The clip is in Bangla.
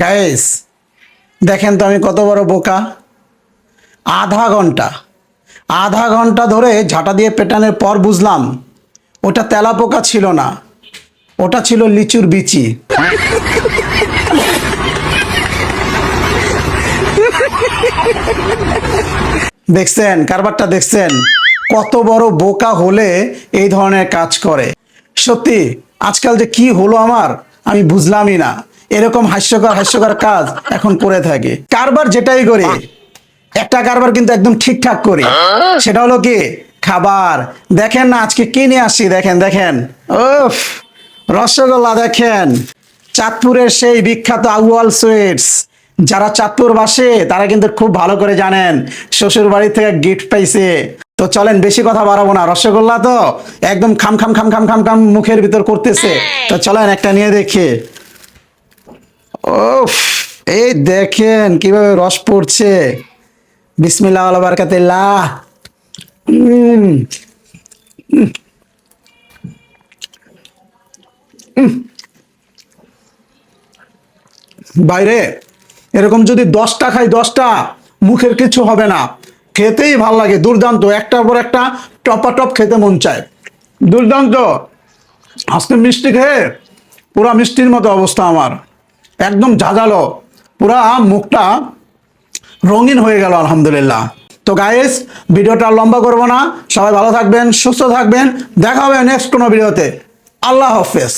গাইস, দেখেন তো আমি কত বড় বোকা। আধা ঘন্টা আধা ঘন্টা ধরে ঝাঁটা দিয়ে পেটানোর পর বুঝলাম ওটা তেলাপোকা ছিল না, ওটা ছিল লিচুর বিচি। দেখছেন কারবারটা, দেখছেন কত বড় বোকা হলে এই ধরনের কাজ করে। সত্যি আজকাল যে কি হলো আমার, আমি বুঝলামই না। এরকম হাস্যকর হাস্যকর কাজ এখন করে থাকে। কারবার যেটাই করি, একটা কারবার কিন্তু একদম ঠিকঠাক করি। সেটা হলো কি, খাবার। দেখেন না আজকে কি নিয়ে আসছি, দেখেন দেখেন। উফ, রসগোল্লা দেখেন, চাঁদপুরের সেই বিখ্যাত আউয়াল সুইটস। যারা চাঁদপুর বাসে তারা কিন্তু খুব ভালো করে জানেন শ্বশুর বাড়ি থেকে গিফট পাইছে। তো চলেন বেশি কথা বাড়াবো না, রসগোল্লা তো একদম খাম খাম খাম খাম খাম খাম মুখের ভিতর করতেছে। তো চলেন একটা নিয়ে দেখি। ওফ, এই দেখেন কিভাবে রস পড়ছে। বিসমিল্লাহ ওয়া বারাকাতুল্লাহ। উম, বাইরে এরকম যদি 10টা খাই, 10টা মুখের কিছু হবে না, খেতেই ভাল লাগে। দুর্দান্ত, একটার পর একটা টপাটপ খেতে মন চায়। দুর্দান্ত। আজকে মিষ্টি খেয়ে পুরা মিষ্টির মতো অবস্থা আমার, একদম ঝাঁঝালো, পুরা মুখটা রঙিন হয়ে গেল আলহামদুলিল্লাহ। তো গাইস, ভিডিওটা আর লম্বা করবো না, সবাই ভালো থাকবেন, সুস্থ থাকবেন, দেখা হবে নেক্সট কোনো ভিডিওতে। আল্লাহ হাফেজ।